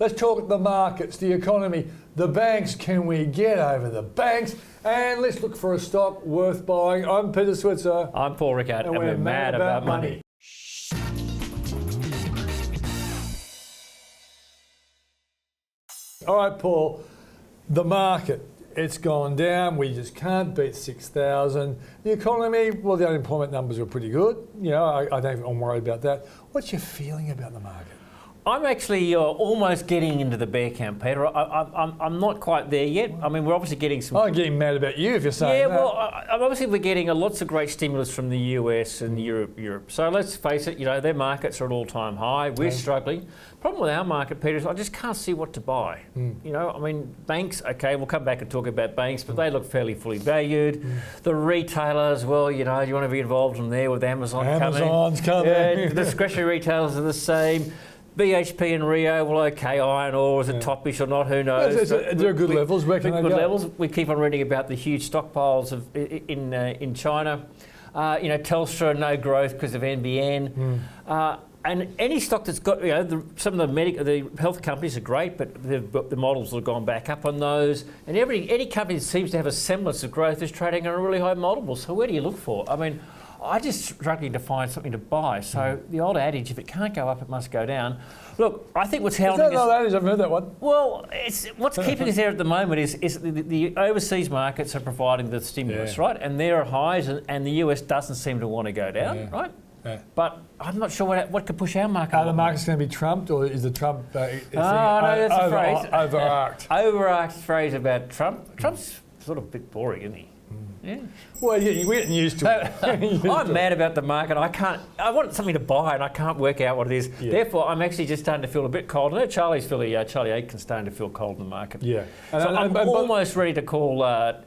Let's talk the markets, the economy, the banks. Can we get over the banks? And let's look for a stock worth buying. I'm Peter Switzer. I'm Paul Rickard, and we're mad about money. All right, Paul, the market, it's gone down. We just can't beat 6,000. The economy, well, the unemployment numbers are pretty good. You know, I'm worried about that. What's your feeling about the market? I'm actually almost getting into the bear camp, Peter. I'm not quite there yet. I mean, we're obviously getting some... I'm getting mad about you if you're saying that. Yeah, well, obviously we're getting lots of great stimulus from the US and Europe. So let's face it, you know, their markets are at all-time high. We're struggling. Problem with our market, Peter, is I just can't see what to buy. You know, I mean, banks, okay, we'll come back and talk about banks, but they look fairly fully valued. The retailers, well, you know, you want to be involved in there with Amazon coming. Amazon's coming. Yeah, the discretionary retailers are the same. BHP and Rio, well, okay, iron ore, is it top-ish or not? Who knows? They're good levels. Where can they go? Good levels. We keep on reading about the huge stockpiles in China. You know, Telstra, no growth because of NBN. And any stock that's got, you know, some of the health companies are great, but the models have gone back up on those. And any company that seems to have a semblance of growth is trading on a really high multiple. So where do you look for? I mean, I'm just struggling to find something to buy. So the old adage, if it can't go up, it must go down. Look, I think what's holding us... Is that old adage? I've heard that one. Well, what's keeping us there at the moment is the overseas markets are providing the stimulus, right? And there are highs, and the US doesn't seem to want to go down, right? Yeah. But I'm not sure what could push our market. Are the market's going to be trumped, or is the Trump thing no, that's a phrase. Overarched? Overarched phrase about Trump. Trump's sort of a bit boring, isn't he? Yeah. Well, we're getting used to it. I'm mad about the market. I want something to buy and I can't work out what it is. Yeah. Therefore, I'm actually just starting to feel a bit cold. I know Charlie Aitken's starting to feel cold in the market. Yeah. So I'm almost ready to call... I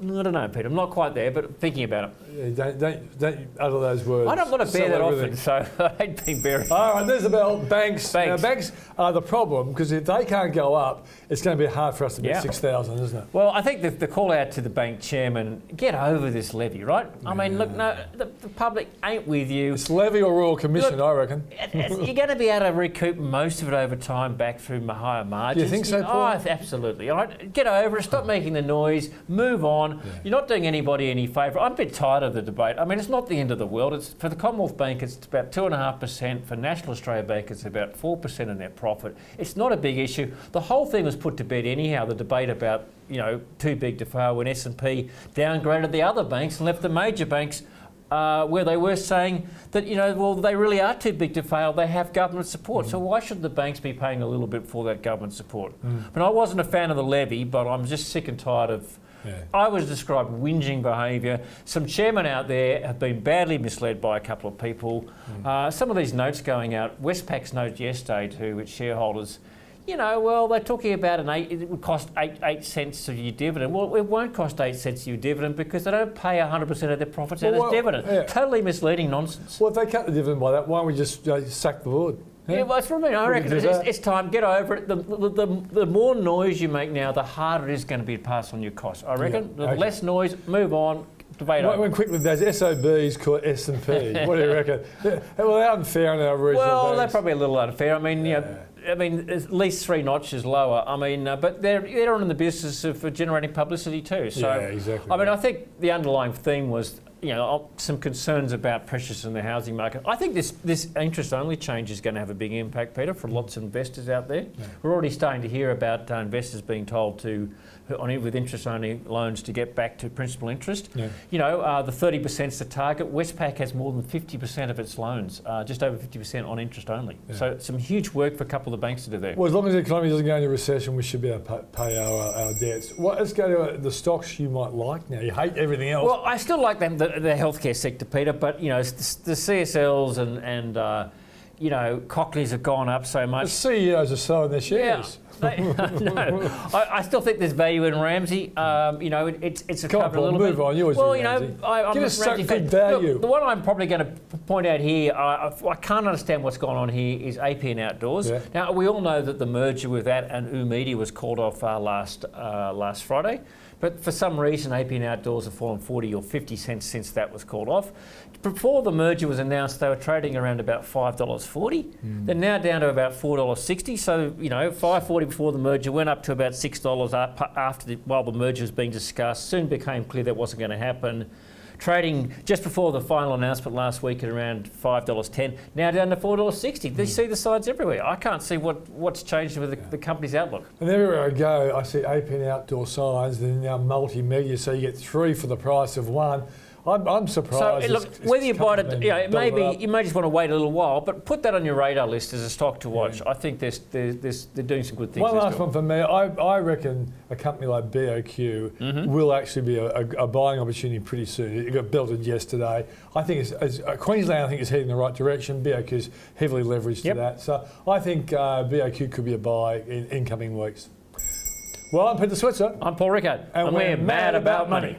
don't know, Peter. I'm not quite there, but thinking about it. Yeah, don't utter those words. I don't want to bear that often, so I hate being buried. All right, there's the bell. Banks. Now, banks are the problem, because if they can't go up, it's going to be hard for us to beat 6,000, isn't it? Well, I think the call out to the bank chairman, get over this levy, right? I mean, look, no, the public ain't with you. It's levy or Royal Commission, look, I reckon. You're going to be able to recoup most of it over time back through higher margins. Do you think so, Paul? Oh, absolutely. All right, get over it. Stop making the noise. Move on. Yeah. You're not doing anybody any favour. I'm a bit tired of the debate. I mean, it's not the end of the world. It's for the Commonwealth Bank, it's about 2.5%. For National Australia Bank, it's about 4% of net profit. It's not a big issue. The whole thing was put to bed anyhow. The debate about, you know, too big to fail when S&P downgraded the other banks and left the major banks where they were saying that, you know, well, they really are too big to fail. They have government support. So why should the banks be paying a little bit for that government support? But I wasn't a fan of the levy, but I'm just sick and tired of... I was described whinging behaviour. Some chairmen out there have been badly misled by a couple of people. Some of these notes going out, Westpac's note yesterday to its shareholders, you know, well, they're talking about it would cost 8 cents of your dividend. Well, it won't cost 8 cents of your dividend because they don't pay 100% of their profits out as dividend. Yeah. Totally misleading nonsense. Well, if they cut the dividend by that, why don't we just sack the board? Yeah, well, that's what I mean. I reckon it's time. Get over it. The more noise you make now, the harder it is going to be to pass on your costs. I reckon. The less noise, move on. Debate over. When quickly those SOBs called S&P. What do you reckon? Well, they're unfair in our regional Well, banks. they're probably a little unfair. I mean, you know, at least 3 notches lower. I mean, but they're in the business of generating publicity too. So, yeah, exactly. I mean, I think the underlying theme was, you know, some concerns about pressures in the housing market. I think this interest-only change is going to have a big impact, Peter, for lots of investors out there. Yeah. We're already starting to hear about investors being told to, with interest-only loans, to get back to principal interest. Yeah. You know, the 30% is the target. Westpac has more than 50% of its loans, just over 50% on interest-only. Yeah. So some huge work for a couple of the banks to do there. Well, as long as the economy doesn't go into recession, we should be able to pay our debts. Well, let's go to the stocks you might like now. You hate everything else. Well, I still like them. The healthcare sector, Peter, but, you know, the CSLs and you know, Cochleys have gone up so much. The CEOs are selling their shares. Yeah. No, I still think there's value in Ramsay. You know, it's a cover a little bit. Move on. You always well, do you know, I'm give us some Ramsay good value. Look, the one I'm probably going to point out here, I can't understand what's gone on here, is APN Outdoors. Yeah. Now, we all know that the merger with that and Media was called off last Friday. but for some reason APN Outdoors have fallen 40 or 50 cents since that was called off. Before the merger was announced, they were trading around about $5.40. They're now down to about $4.60. So, you know, $5.40 before the merger, went up to about $6 while the merger was being discussed. Soon became clear that wasn't going to happen. Trading just before the final announcement last week at around $5.10, now down to $4.60. They see the signs everywhere. I can't see what's changed with the company's outlook. And everywhere I go, I see APN Outdoor signs. They're now multimedia, so you get 3 for the price of 1. I'm surprised. So look, whether you buy it, you know, you may just want to wait a little while, but put that on your radar list as a stock to watch. I think they're doing some good things. One last one for me. I reckon a company like BOQ will actually be a buying opportunity pretty soon. It got belted yesterday. I think Queensland, I think, is heading in the right direction. BOQ is heavily leveraged to that. So I think BOQ could be a buy in coming weeks. Well, I'm Peter Switzer. I'm Paul Rickard. And we're mad about money.